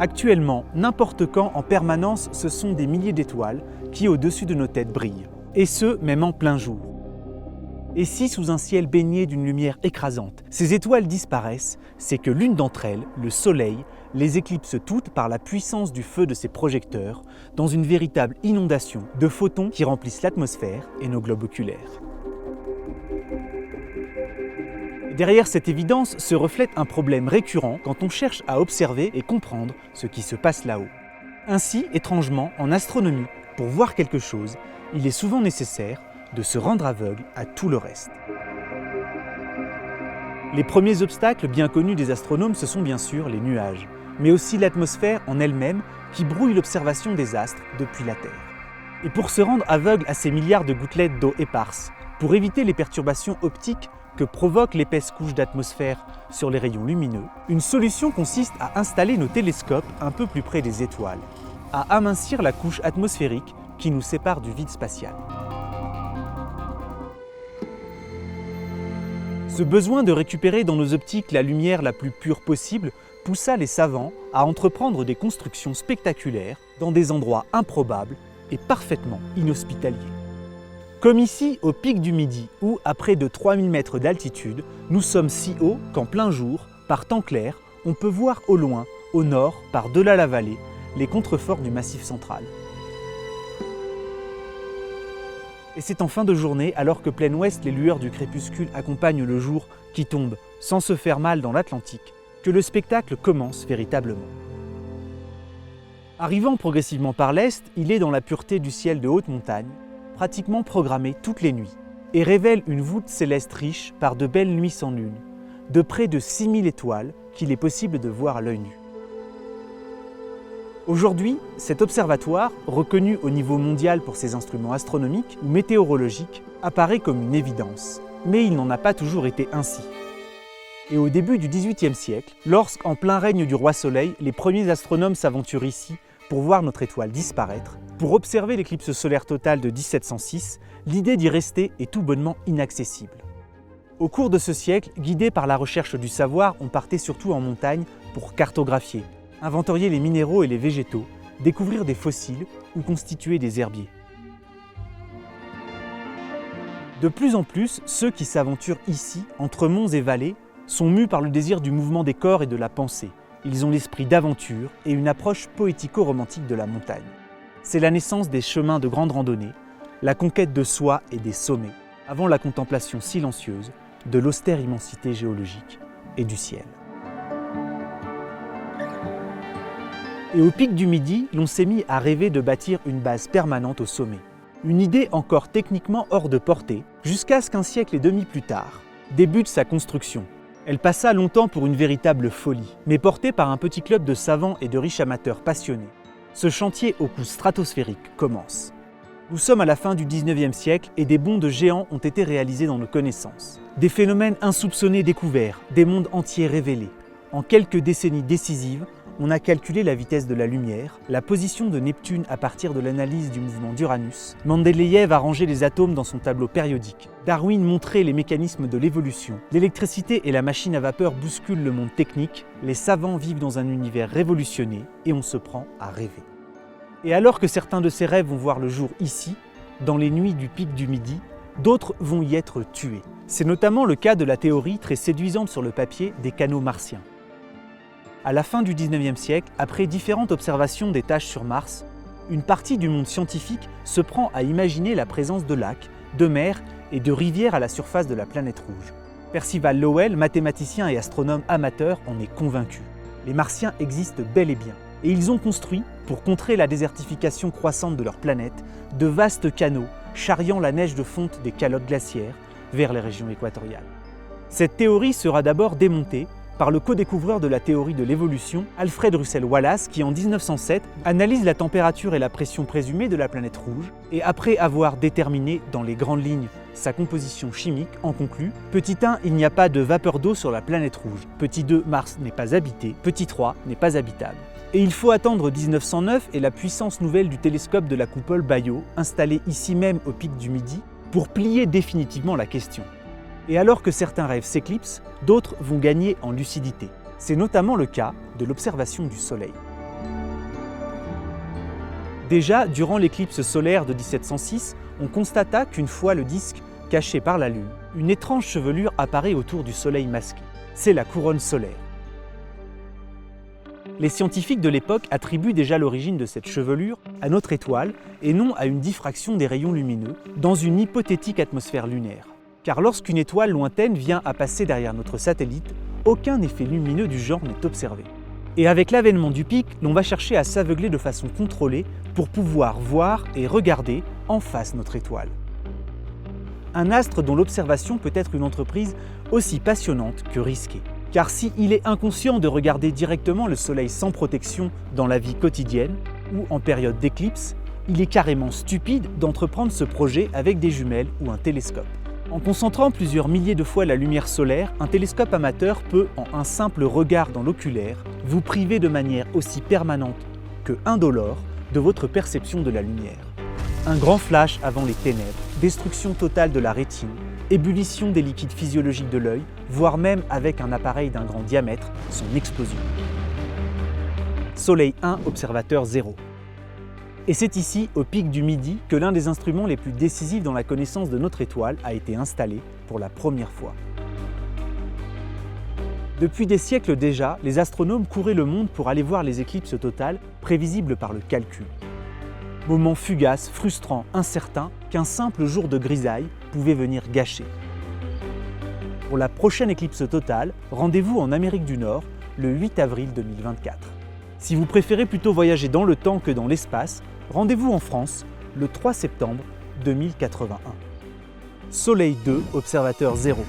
Actuellement, n'importe quand, en permanence, ce sont des milliers d'étoiles qui, au-dessus de nos têtes, brillent. Et ce, même en plein jour. Et si, sous un ciel baigné d'une lumière écrasante, ces étoiles disparaissent, c'est que l'une d'entre elles, le Soleil, les éclipse toutes par la puissance du feu de ses projecteurs, dans une véritable inondation de photons qui remplissent l'atmosphère et nos globes oculaires. Derrière cette évidence se reflète un problème récurrent quand on cherche à observer et comprendre ce qui se passe là-haut. Ainsi, étrangement, en astronomie, pour voir quelque chose, il est souvent nécessaire de se rendre aveugle à tout le reste. Les premiers obstacles bien connus des astronomes, ce sont bien sûr les nuages, mais aussi l'atmosphère en elle-même qui brouille l'observation des astres depuis la Terre. Et pour se rendre aveugle à ces milliards de gouttelettes d'eau éparses, pour éviter les perturbations optiques que provoque l'épaisse couche d'atmosphère sur les rayons lumineux, une solution consiste à installer nos télescopes un peu plus près des étoiles, à amincir la couche atmosphérique qui nous sépare du vide spatial. Ce besoin de récupérer dans nos optiques la lumière la plus pure possible poussa les savants à entreprendre des constructions spectaculaires dans des endroits improbables et parfaitement inhospitaliers. Comme ici, au pic du Midi, où, à près de 3000 mètres d'altitude, nous sommes si haut qu'en plein jour, par temps clair, on peut voir au loin, au nord, par-delà la vallée, les contreforts du Massif central. Et c'est en fin de journée, alors que plein ouest les lueurs du crépuscule accompagnent le jour qui tombe sans se faire mal dans l'Atlantique, que le spectacle commence véritablement. Arrivant progressivement par l'est, il est dans la pureté du ciel de haute montagne, pratiquement programmé toutes les nuits, et révèle une voûte céleste riche par de belles nuits sans lune, de près de 6000 étoiles qu'il est possible de voir à l'œil nu. Aujourd'hui, cet observatoire, reconnu au niveau mondial pour ses instruments astronomiques ou météorologiques, apparaît comme une évidence. Mais il n'en a pas toujours été ainsi. Et au début du XVIIIe siècle, lorsqu'en plein règne du roi Soleil, les premiers astronomes s'aventurent ici pour voir notre étoile disparaître, pour observer l'éclipse solaire totale de 1706, l'idée d'y rester est tout bonnement inaccessible. Au cours de ce siècle, guidés par la recherche du savoir, on partait surtout en montagne pour cartographier, inventorier les minéraux et les végétaux, découvrir des fossiles ou constituer des herbiers. De plus en plus, ceux qui s'aventurent ici, entre monts et vallées, sont mus par le désir du mouvement des corps et de la pensée. Ils ont l'esprit d'aventure et une approche poético-romantique de la montagne. C'est la naissance des chemins de grande randonnée, la conquête de soi et des sommets, avant la contemplation silencieuse de l'austère immensité géologique et du ciel. Et au pic du Midi, l'on s'est mis à rêver de bâtir une base permanente au sommet. Une idée encore techniquement hors de portée, jusqu'à ce qu'un siècle et demi plus tard, débute sa construction. Elle passa longtemps pour une véritable folie, mais portée par un petit club de savants et de riches amateurs passionnés. Ce chantier au coût stratosphérique commence. Nous sommes à la fin du XIXe siècle et des bonds de géants ont été réalisés dans nos connaissances. Des phénomènes insoupçonnés découverts, des mondes entiers révélés. En quelques décennies décisives, on a calculé la vitesse de la lumière, la position de Neptune à partir de l'analyse du mouvement d'Uranus. Mendeleïev a rangé les atomes dans son tableau périodique. Darwin montrait les mécanismes de l'évolution. L'électricité et la machine à vapeur bousculent le monde technique. Les savants vivent dans un univers révolutionné et on se prend à rêver. Et alors que certains de ces rêves vont voir le jour ici, dans les nuits du pic du Midi, d'autres vont y être tués. C'est notamment le cas de la théorie très séduisante sur le papier des canaux martiens. À la fin du XIXe siècle, après différentes observations des taches sur Mars, une partie du monde scientifique se prend à imaginer la présence de lacs, de mers et de rivières à la surface de la planète rouge. Percival Lowell, mathématicien et astronome amateur, en est convaincu. Les Martiens existent bel et bien, et ils ont construit, pour contrer la désertification croissante de leur planète, de vastes canaux charriant la neige de fonte des calottes glaciaires vers les régions équatoriales. Cette théorie sera d'abord démontée par le co-découvreur de la théorie de l'évolution, Alfred Russel Wallace, qui en 1907 analyse la température et la pression présumée de la planète rouge, et après avoir déterminé dans les grandes lignes sa composition chimique, en conclut « Petit 1, il n'y a pas de vapeur d'eau sur la planète rouge. Petit 2, Mars n'est pas habité. Petit 3, n'est pas habitable. » Et il faut attendre 1909 et la puissance nouvelle du télescope de la coupole Bayeau, installé ici même au pic du Midi, pour plier définitivement la question. Et alors que certains rêves s'éclipsent, d'autres vont gagner en lucidité. C'est notamment le cas de l'observation du Soleil. Déjà, durant l'éclipse solaire de 1706, on constata qu'une fois le disque caché par la Lune, une étrange chevelure apparaît autour du Soleil masqué. C'est la couronne solaire. Les scientifiques de l'époque attribuent déjà l'origine de cette chevelure à notre étoile et non à une diffraction des rayons lumineux dans une hypothétique atmosphère lunaire. Car lorsqu'une étoile lointaine vient à passer derrière notre satellite, aucun effet lumineux du genre n'est observé. Et avec l'avènement du pic, l'on va chercher à s'aveugler de façon contrôlée pour pouvoir voir et regarder en face notre étoile. Un astre dont l'observation peut être une entreprise aussi passionnante que risquée. Car s'il est inconscient de regarder directement le Soleil sans protection dans la vie quotidienne ou en période d'éclipse, il est carrément stupide d'entreprendre ce projet avec des jumelles ou un télescope. En concentrant plusieurs milliers de fois la lumière solaire, un télescope amateur peut, en un simple regard dans l'oculaire, vous priver de manière aussi permanente que indolore de votre perception de la lumière. Un grand flash avant les ténèbres, destruction totale de la rétine, ébullition des liquides physiologiques de l'œil, voire même avec un appareil d'un grand diamètre, son explosion. Soleil 1, observateur 0. Et c'est ici, au pic du Midi, que l'un des instruments les plus décisifs dans la connaissance de notre étoile a été installé pour la première fois. Depuis des siècles déjà, les astronomes couraient le monde pour aller voir les éclipses totales, prévisibles par le calcul. Moment fugace, frustrant, incertain, qu'un simple jour de grisaille pouvait venir gâcher. Pour la prochaine éclipse totale, rendez-vous en Amérique du Nord, le 8 avril 2024. Si vous préférez plutôt voyager dans le temps que dans l'espace, rendez-vous en France, le 3 septembre 2081. Soleil 2, observateur 0.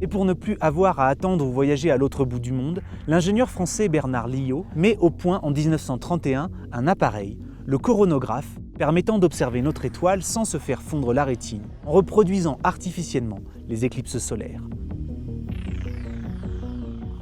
Et pour ne plus avoir à attendre ou voyager à l'autre bout du monde, l'ingénieur français Bernard Liot met au point en 1931 un appareil, le coronographe, permettant d'observer notre étoile sans se faire fondre la rétine, en reproduisant artificiellement les éclipses solaires.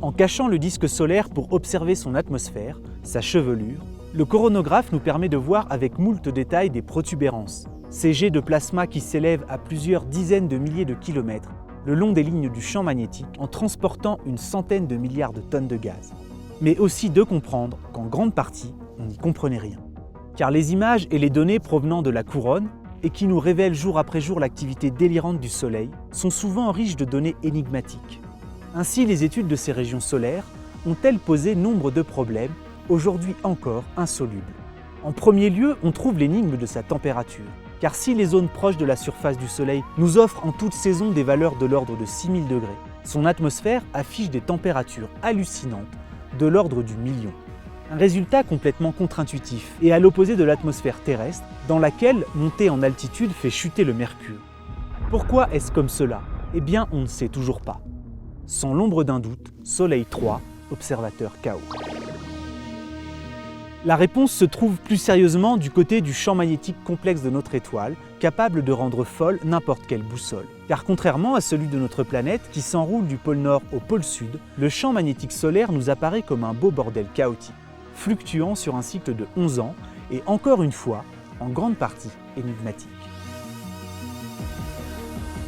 En cachant le disque solaire pour observer son atmosphère, sa chevelure, le coronographe nous permet de voir avec moult détails des protubérances, ces jets de plasma qui s'élèvent à plusieurs dizaines de milliers de kilomètres le long des lignes du champ magnétique en transportant une centaine de milliards de tonnes de gaz. Mais aussi de comprendre qu'en grande partie, on n'y comprenait rien. Car les images et les données provenant de la couronne, et qui nous révèlent jour après jour l'activité délirante du Soleil, sont souvent riches de données énigmatiques. Ainsi, les études de ces régions solaires ont-elles posé nombre de problèmes, aujourd'hui encore insolubles. En premier lieu, on trouve l'énigme de sa température. Car si les zones proches de la surface du Soleil nous offrent en toute saison des valeurs de l'ordre de 6000 degrés, son atmosphère affiche des températures hallucinantes de l'ordre du million. Un résultat complètement contre-intuitif et à l'opposé de l'atmosphère terrestre, dans laquelle monter en altitude fait chuter le mercure. Pourquoi est-ce comme cela? Eh bien, on ne sait toujours pas. Sans l'ombre d'un doute, Soleil 3, observateur KO. La réponse se trouve plus sérieusement du côté du champ magnétique complexe de notre étoile, capable de rendre folle n'importe quelle boussole. Car contrairement à celui de notre planète, qui s'enroule du pôle nord au pôle sud, le champ magnétique solaire nous apparaît comme un beau bordel chaotique, fluctuant sur un cycle de 11 ans et encore une fois, en grande partie énigmatique.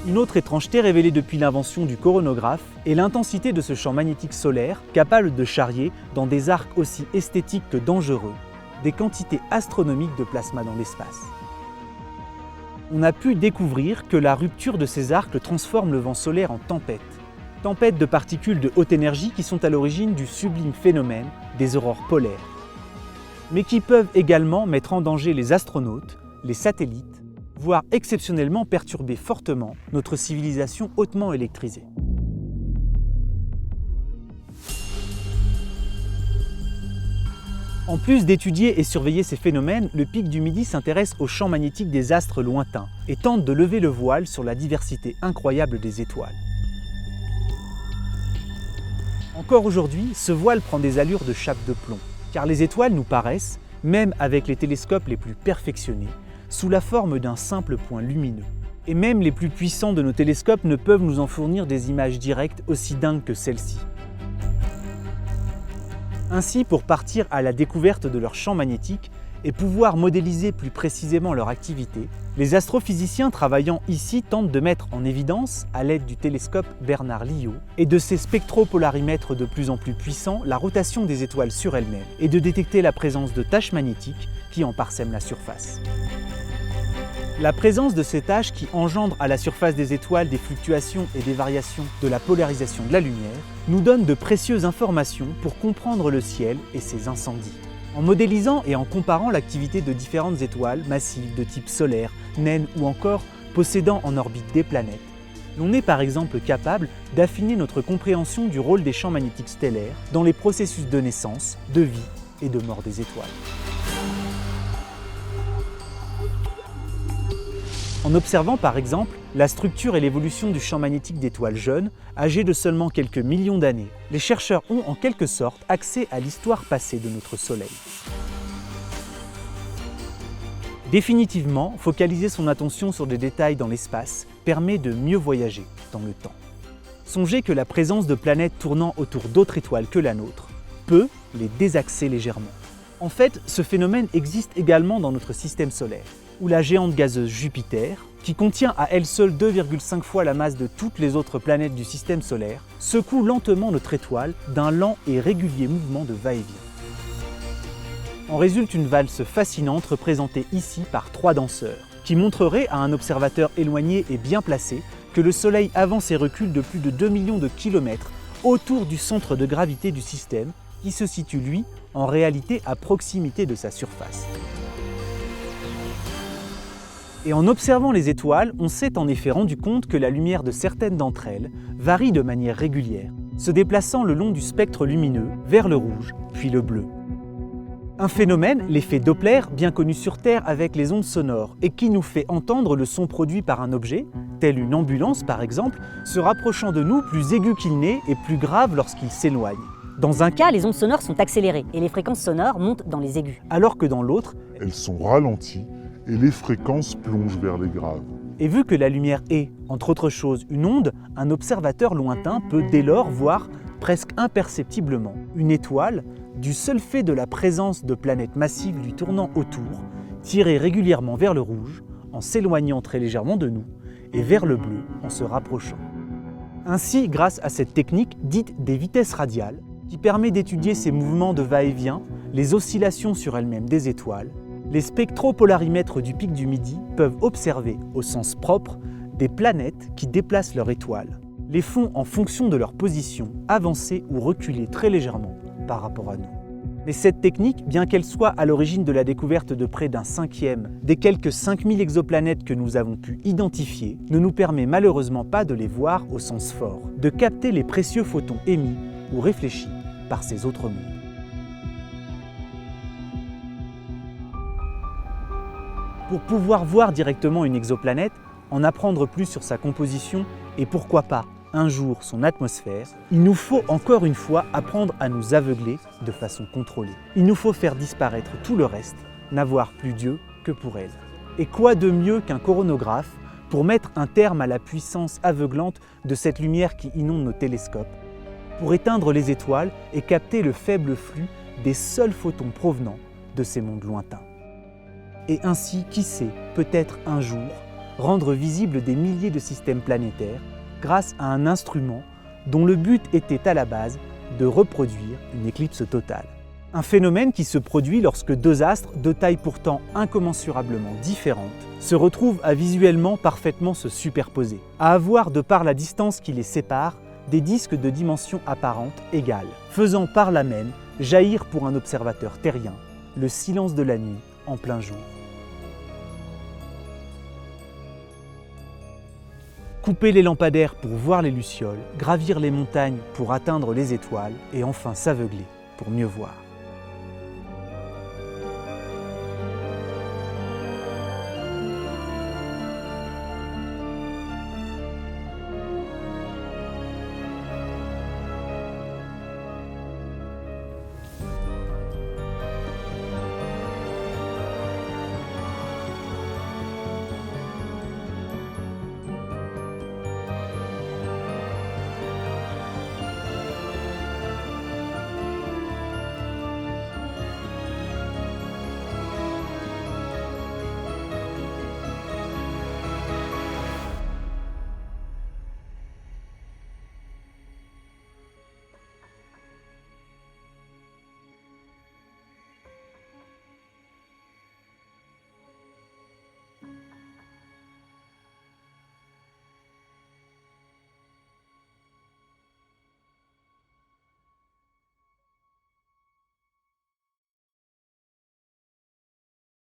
Une autre étrangeté révélée depuis l'invention du coronographe est l'intensité de ce champ magnétique solaire capable de charrier, dans des arcs aussi esthétiques que dangereux, des quantités astronomiques de plasma dans l'espace. On a pu découvrir que la rupture de ces arcs transforme le vent solaire en tempête. Tempête de particules de haute énergie qui sont à l'origine du sublime phénomène des aurores polaires, mais qui peuvent également mettre en danger les astronautes, les satellites, voire exceptionnellement perturber fortement notre civilisation hautement électrisée. En plus d'étudier et surveiller ces phénomènes, le pic du Midi s'intéresse au champ magnétique des astres lointains et tente de lever le voile sur la diversité incroyable des étoiles. Encore aujourd'hui, ce voile prend des allures de chape de plomb, car les étoiles nous paraissent, même avec les télescopes les plus perfectionnés, sous la forme d'un simple point lumineux. Et même les plus puissants de nos télescopes ne peuvent nous en fournir des images directes aussi dingues que celles-ci. Ainsi, pour partir à la découverte de leur champ magnétique, et pouvoir modéliser plus précisément leur activité, les astrophysiciens travaillant ici tentent de mettre en évidence, à l'aide du télescope Bernard-Lyot et de ses spectropolarimètres de plus en plus puissants, la rotation des étoiles sur elles-mêmes et de détecter la présence de taches magnétiques qui en parsèment la surface. La présence de ces taches qui engendrent à la surface des étoiles des fluctuations et des variations de la polarisation de la lumière nous donne de précieuses informations pour comprendre le ciel et ses incendies. En modélisant et en comparant l'activité de différentes étoiles massives de type solaire, naines ou encore possédant en orbite des planètes, l'on est par exemple capable d'affiner notre compréhension du rôle des champs magnétiques stellaires dans les processus de naissance, de vie et de mort des étoiles. En observant par exemple la structure et l'évolution du champ magnétique d'étoiles jeunes, âgées de seulement quelques millions d'années, les chercheurs ont en quelque sorte accès à l'histoire passée de notre Soleil. Définitivement, focaliser son attention sur des détails dans l'espace permet de mieux voyager dans le temps. Songez que la présence de planètes tournant autour d'autres étoiles que la nôtre peut les désaxer légèrement. En fait, ce phénomène existe également dans notre système solaire, où la géante gazeuse Jupiter, qui contient à elle seule 2,5 fois la masse de toutes les autres planètes du système solaire, secoue lentement notre étoile d'un lent et régulier mouvement de va-et-vient. En résulte une valse fascinante représentée ici par 3 danseurs, qui montrerait à un observateur éloigné et bien placé que le Soleil avance et recule de plus de 2 millions de kilomètres autour du centre de gravité du système, qui se situe lui, en réalité à proximité de sa surface. Et en observant les étoiles, on s'est en effet rendu compte que la lumière de certaines d'entre elles varie de manière régulière, se déplaçant le long du spectre lumineux vers le rouge, puis le bleu. Un phénomène, l'effet Doppler, bien connu sur Terre avec les ondes sonores, et qui nous fait entendre le son produit par un objet, tel une ambulance par exemple, se rapprochant de nous plus aigu qu'il n'est et plus grave lorsqu'il s'éloigne. Dans un cas, les ondes sonores sont accélérées et les fréquences sonores montent dans les aigus. Alors que dans l'autre, elles sont ralenties et les fréquences plongent vers les graves. Et vu que la lumière est, entre autres choses, une onde, un observateur lointain peut dès lors voir, presque imperceptiblement, une étoile, du seul fait de la présence de planètes massives lui tournant autour, tirer régulièrement vers le rouge, en s'éloignant très légèrement de nous, et vers le bleu en se rapprochant. Ainsi, grâce à cette technique dite des vitesses radiales, qui permet d'étudier ces mouvements de va-et-vient, les oscillations sur elles-mêmes des étoiles, les spectropolarimètres du pic du Midi peuvent observer, au sens propre, des planètes qui déplacent leur étoile, les font en fonction de leur position, avancer ou reculer très légèrement par rapport à nous. Mais cette technique, bien qu'elle soit à l'origine de la découverte de près d'un cinquième des quelques 5000 exoplanètes que nous avons pu identifier, ne nous permet malheureusement pas de les voir au sens fort, de capter les précieux photons émis ou réfléchis par ces autres mondes. Pour pouvoir voir directement une exoplanète, en apprendre plus sur sa composition et pourquoi pas un jour son atmosphère, il nous faut encore une fois apprendre à nous aveugler de façon contrôlée. Il nous faut faire disparaître tout le reste, n'avoir plus Dieu que pour elle. Et quoi de mieux qu'un coronographe pour mettre un terme à la puissance aveuglante de cette lumière qui inonde nos télescopes, pour éteindre les étoiles et capter le faible flux des seuls photons provenant de ces mondes lointains. Et ainsi, qui sait, peut-être un jour, rendre visibles des milliers de systèmes planétaires grâce à un instrument dont le but était à la base de reproduire une éclipse totale. Un phénomène qui se produit lorsque 2 astres, de tailles pourtant incommensurablement différentes, se retrouvent à visuellement parfaitement se superposer, à avoir de par la distance qui les sépare, des disques de dimensions apparentes égales, faisant par là même jaillir pour un observateur terrien le silence de la nuit en plein jour. Couper les lampadaires pour voir les lucioles, gravir les montagnes pour atteindre les étoiles et enfin s'aveugler pour mieux voir.